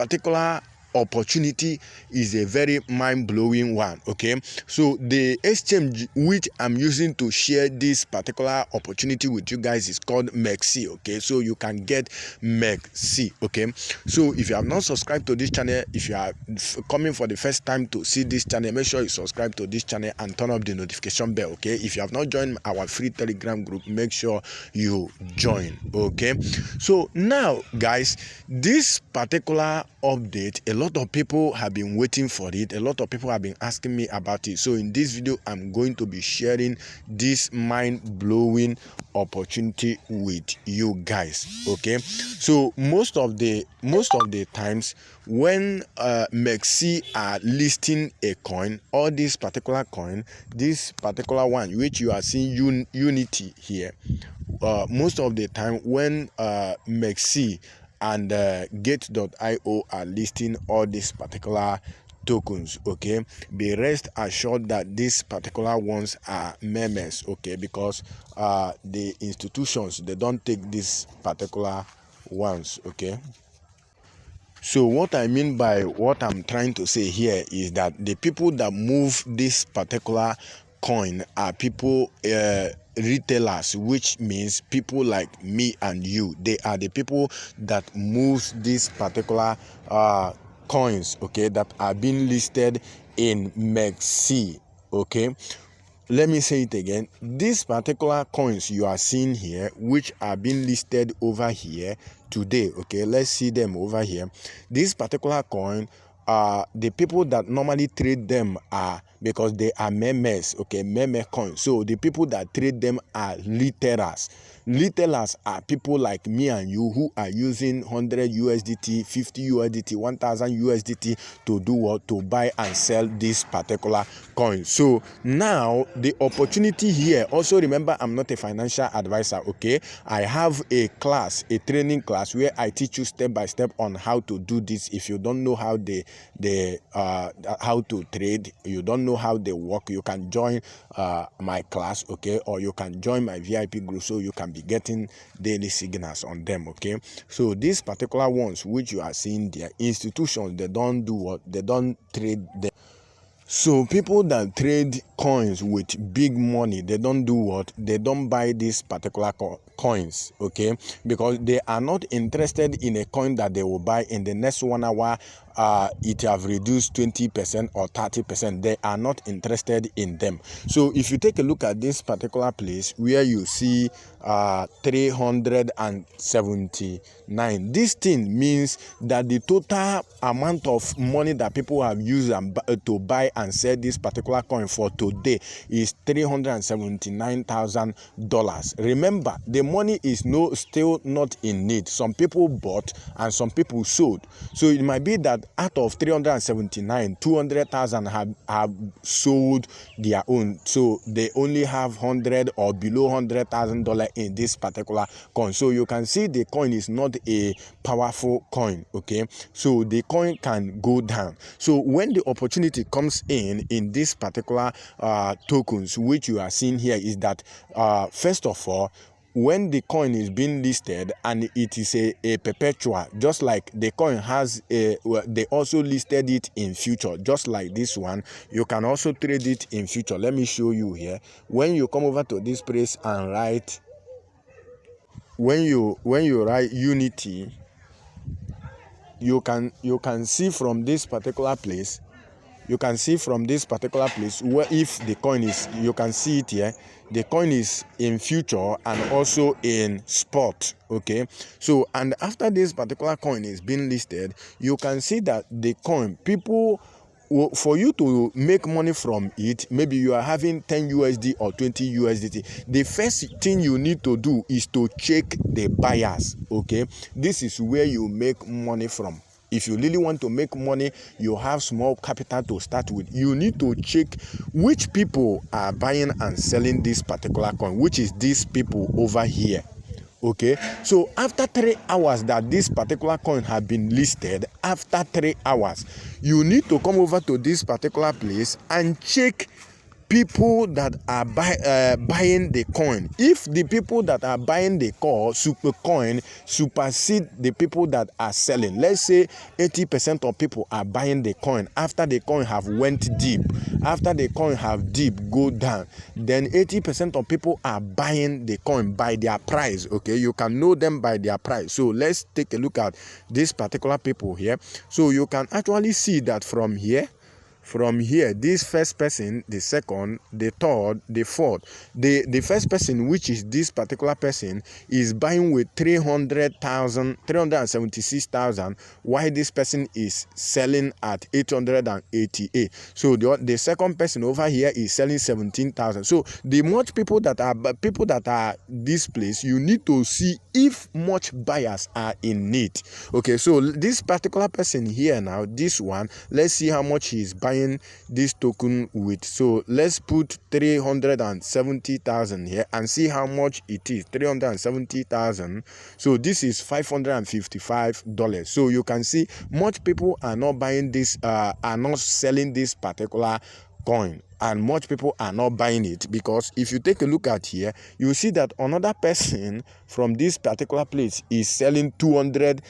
particular opportunity is a very mind-blowing one. Okay, so the exchange which I'm using to share this particular opportunity with you guys is called MEXC. Okay, so you can get MEXC. Okay, so if you have not subscribed to this channel, if you are coming for the first time to see this channel, make sure you subscribe to this channel and turn up the notification bell. Okay, if you have not joined our free Telegram group, make sure you join. Okay, so now guys, this particular update, a lot of people have been waiting for it. A lot of people have been asking me about it. So in this video, I'm going to be sharing this mind-blowing opportunity with you guys. Okay, so most of the times when MEXC are listing a coin, or this particular coin, this particular one which you are seeing Unity here, most of the time when MEXC and Gate.io are listing all these particular tokens, okay, be rest assured that these particular ones are memes, okay, because the institutions, they don't take these particular ones. Okay, so what I mean by what I'm trying to say here is that the people that move this particular coin are people, retailers, which means people like me and you. They are the people that moves this particular coins, okay, that are being listed in MEXC. Okay, let me say it again. These particular coins you are seeing here, which are being listed over here today, okay, let's see them over here. This particular coin, the people that normally trade them are, because they are memes, okay, meme coins. So the people that trade them are retailers. Retailers are people like me and you who are using 100 USDT, 50 USDT, 1000 USDT to do what? To buy and sell this particular coin. So now the opportunity here, also remember, I'm not a financial advisor, okay? I have a class, a training class, where I teach you step by step on how to do this. If you don't know how how to trade, you don't know how they work, you can join my class, okay, or you can join my VIP group, so you can be getting daily signals on them. Okay, so these particular ones which you are seeing there, institutions, they don't do what? They don't trade them. So people that trade coins with big money, they don't do what? They don't buy these particular coins, okay, because they are not interested in a coin that they will buy in the next 1 hour. It have reduced 20% or 30%. They are not interested in them. So if you take a look at this particular place where you see 379, this thing means that the total amount of money that people have used to buy and sell this particular coin for today is $379,000. Remember, the money is still not in need. Some people bought and some people sold. So it might be that out of 379, 200,000 have sold their own. So they only have 100 or below $100,000 in this particular coin. So you can see the coin is not a powerful coin. Okay, so the coin can go down. So when the opportunity comes in this particular tokens which you are seeing here, is that first of all, when the coin is being listed and it is a perpetual, just like the coin has they also listed it in future, just like this one, you can also trade it in future. Let me show you here. When you come over to this place and write, when you write Unity, you can see from this particular place, you can see from this particular place where if the coin is, you can see it here, the coin is in future and also in spot. Okay, so and after this particular coin is being listed, you can see that the coin, people, for you to make money from it, maybe you are having 10 USD or 20 USDT, the first thing you need to do is to check the buyers. Okay, this is where you make money from. If you really want to make money, you have small capital to start with, you need to check which people are buying and selling this particular coin, which is these people over here. Okay, so after 3 hours that this particular coin have been listed, after 3 hours, you need to come over to this particular place and check people that are buying the coin. If the people that are buying the super coin supersede the people that are selling, let's say 80% of people are buying the coin after the coin have went deep, after the coin have deep go down, then 80% of people are buying the coin by their price. Okay, you can know them by their price. So let's take a look at this particular people here. So you can actually see that from here, this first person, the second, the third, the fourth, the first person, which is this particular person, is buying with 376,000, while this person is selling at 888. So the second person over here is selling 17,000. So the much people that are this place, you need to see if much buyers are in need. Okay, so this particular person here now, this one, let's see how much he is buying this token with. So let's put 370,000 here and see how much it is. 370,000. So this is $555. So you can see much people are not buying this, are not selling this particular coin, and much people are not buying it, because if you take a look at here, you see that another person from this particular place is selling 200,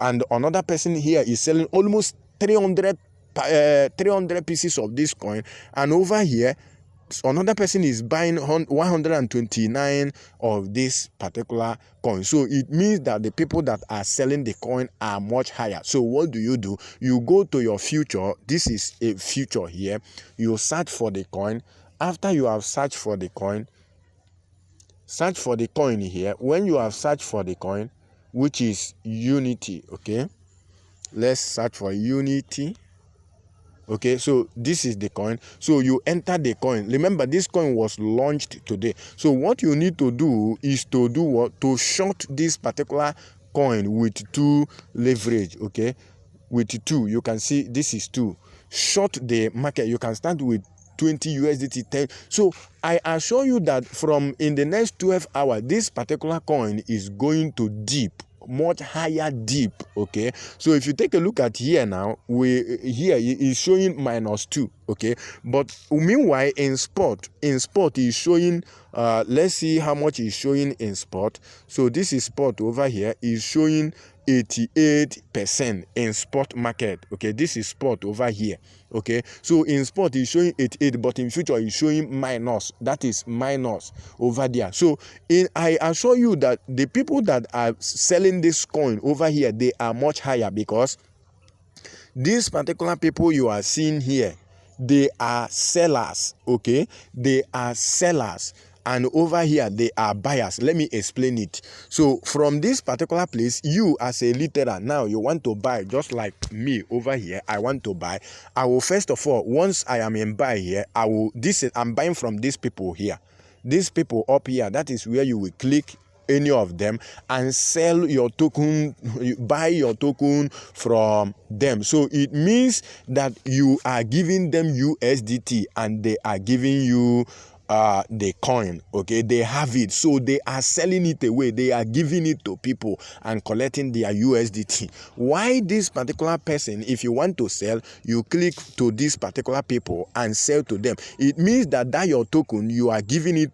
and another person here is selling almost 300 pieces of this coin, and over here another person is buying 129 of this particular coin. So it means that the people that are selling the coin are much higher. So what do? You go to your future. This is a future here. You search for the coin. After you have searched for the coin, search for the coin here. When you have searched for the coin, which is Unity, okay, let's search for Unity. Okay, so this is the coin. So you enter the coin. Remember, this coin was launched today. So what you need to do is to do what? To short this particular coin with 2 leverage. Okay, with 2. You can see this is 2. Short the market. You can start with 20 USDT 10. So I assure you that from in the next 12 hours, this particular coin is going to dip much higher deep. Okay, so if you take a look at here now, here is showing -2. Okay, but meanwhile in spot is showing let's see how much is showing in spot. So this is spot over here is showing 88% in spot market. Okay, this is spot over here. Okay, so in spot is showing 88, but in future is showing minus. That is minus over there. So I assure you that the people that are selling this coin over here, they are much higher, because these particular people you are seeing here, they are sellers. Okay, they are sellers. And over here they are buyers. Let me explain it. So from this particular place, you as a literal, now you want to buy, just like me over here, I want to buy. I will first of all, once I am in buy here, I'm buying from these people here. These people up here, that is where you will click any of them and sell your token, buy your token from them. So it means that you are giving them USDT and they are giving you the coin. Okay, they have it, so they are selling it away. They are giving it to people and collecting their USDT. Why this particular person, if you want to sell, you click to this particular people and sell to them. It means that your token, you are giving it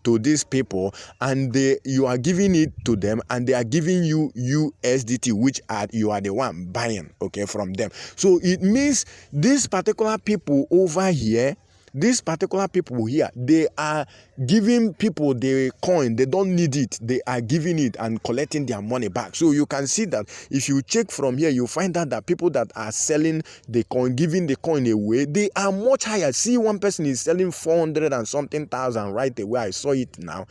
to these people, and you are giving it to them, and they are giving you USDT, which you are the one buying, okay, from them. So it means these particular people over here, these particular people here, they are giving people the coin. They don't need it. They are giving it and collecting their money back. So you can see that if you check from here, you find out that people that are selling the coin, giving the coin away, they are much higher. See, one person is selling 400 and something thousand right away. I saw it now.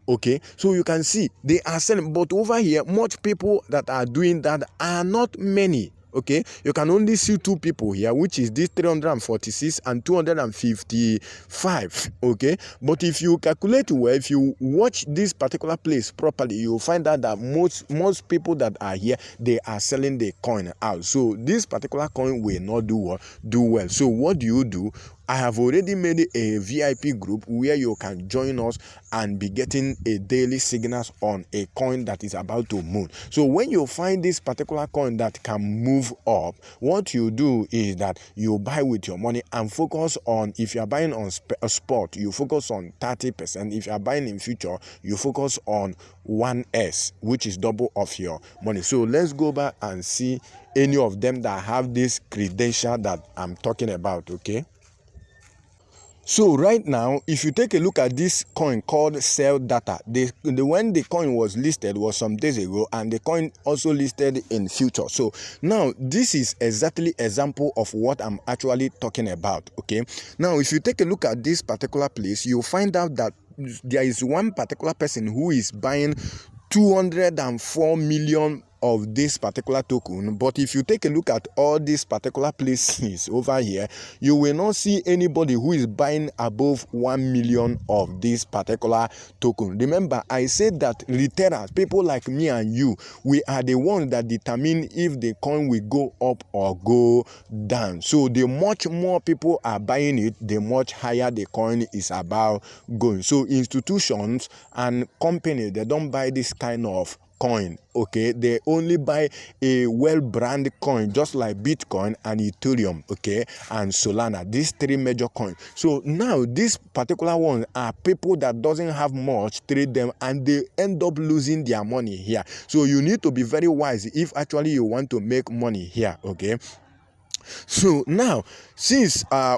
Okay, so you can see they are selling, but over here, much people that are doing that are not many. Okay, you can only see 2 people here, which is this 346 and 255. Okay, but if you calculate well, if you watch this particular place properly, you'll find out that most people that are here, they are selling the coin out. So this particular coin will not do well. So what do? I have already made a VIP group where you can join us and be getting a daily signals on a coin that is about to move. So when you find this particular coin that can move up, what you do is that you buy with your money and focus on, if you are buying on a spot, you focus on 30%. If you are buying in future, you focus on 1s, which is double of your money. So let's go back and see any of them that have this credential that I'm talking about. Okay, so right now, if you take a look at this coin called Sell Data, when the coin was listed was some days ago, and the coin also listed in future. So now this is exactly example of what I'm actually talking about. Okay, now if you take a look at this particular place, you'll find out that there is one particular person who is buying 204 million of this particular token. But if you take a look at all these particular places over here, you will not see anybody who is buying above 1 million of this particular token. Remember, I said that retailers, people like me and you, we are the ones that determine if the coin will go up or go down. So the much more people are buying it, the much higher the coin is about going. So institutions and companies, they don't buy this kind of coin. Okay, they only buy a well-branded coin, just like Bitcoin and Ethereum, okay, and Solana, these three major coins. So now these particular ones are people that doesn't have much, trade them, and they end up losing their money here. So you need to be very wise if actually you want to make money here. Okay, so now, since I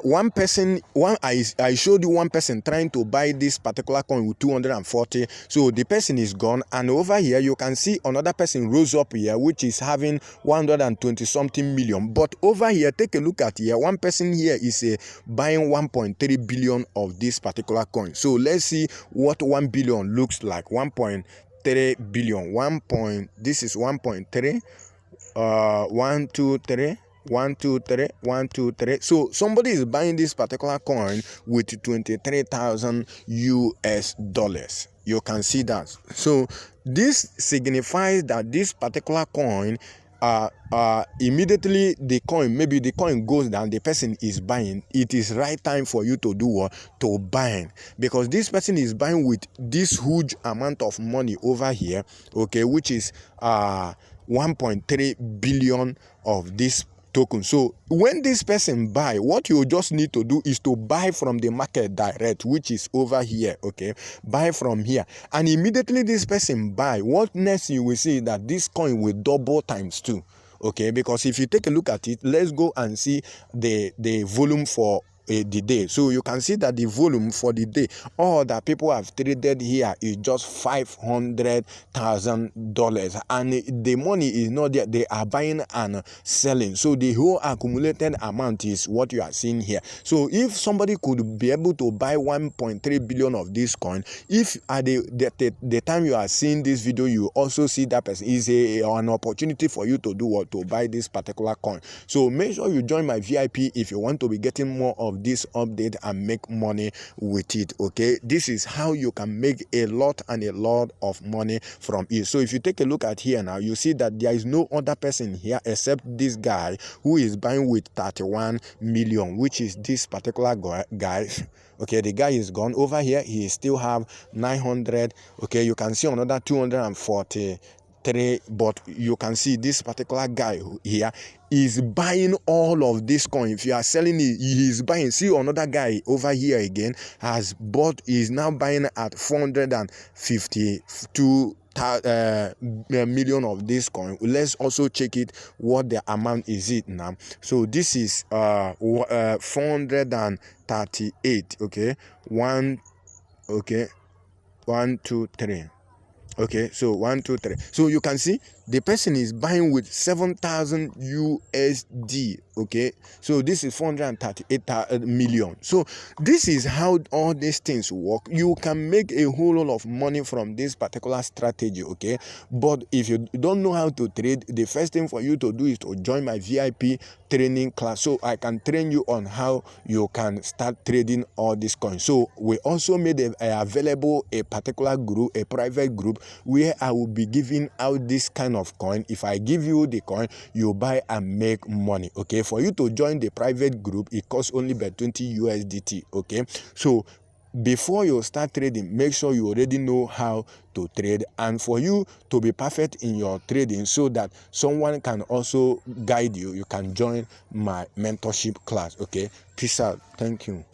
showed you one person trying to buy this particular coin with 240, so the person is gone, and over here you can see another person rose up here, which is having 120 something million. But over here, take a look at here, one person here is buying 1.3 billion of this particular coin. So let's see what 1 billion looks like. 1.3 billion, this is 1.3, 1 2 3 1 2 3 1 2 3. So somebody is buying this particular coin with 23,000 US dollars. You can see that. So this signifies that this particular coin, immediately maybe the coin goes down, the person is buying, it is right time for you to do what? To buy, because this person is buying with this huge amount of money over here, okay, which is 1.3 billion of this token. So when this person buy, what you just need to do is to buy from the market direct, which is over here. Okay, buy from here, and immediately this person buy, what next you will see that this coin will double times 2. Okay, because if you take a look at it, let's go and see the volume for the day. So you can see that the volume for the day, all that people have traded here is just $500,000, and the money is not there. They are buying and selling. So the whole accumulated amount is what you are seeing here. So if somebody could be able to buy 1.3 billion of this coin, if at the time you are seeing this video, you also see that person, is an opportunity for you to do what? To buy this particular coin. So make sure you join my VIP if you want to be getting more of this update and make money with it. Okay, this is how you can make a lot of money from it. So if you take a look at here now, you see that there is no other person here except this guy who is buying with 31 million, which is this particular guy. Okay, the guy is gone. Over here he still have 900. Okay, you can see another 243, but you can see this particular guy here is buying all of this coin. If you are selling it, he is buying. See another guy over here again has bought, is now buying at 452 million of this coin. Let's also check it, what the amount is it now. So this is 438. Okay, 1 2 3. Okay, so 1 2 3. So you can see the person is buying with 7,000 USD. Okay, so this is 438 million. So this is how all these things work. You can make a whole lot of money from this particular strategy. Okay, but if you don't know how to trade, the first thing for you to do is to join my VIP training class, so I can train you on how you can start trading all these coins. So we also made available a particular group, a private group, where I will be giving out this kind ton of coin. If I give you the coin, you buy and make money. Okay, for you to join the private group, it costs only about 20 USDT. Okay, so before you start trading, make sure you already know how to trade, and for you to be perfect in your trading so that someone can also guide you, you can join my mentorship class. Okay, peace out. Thank you.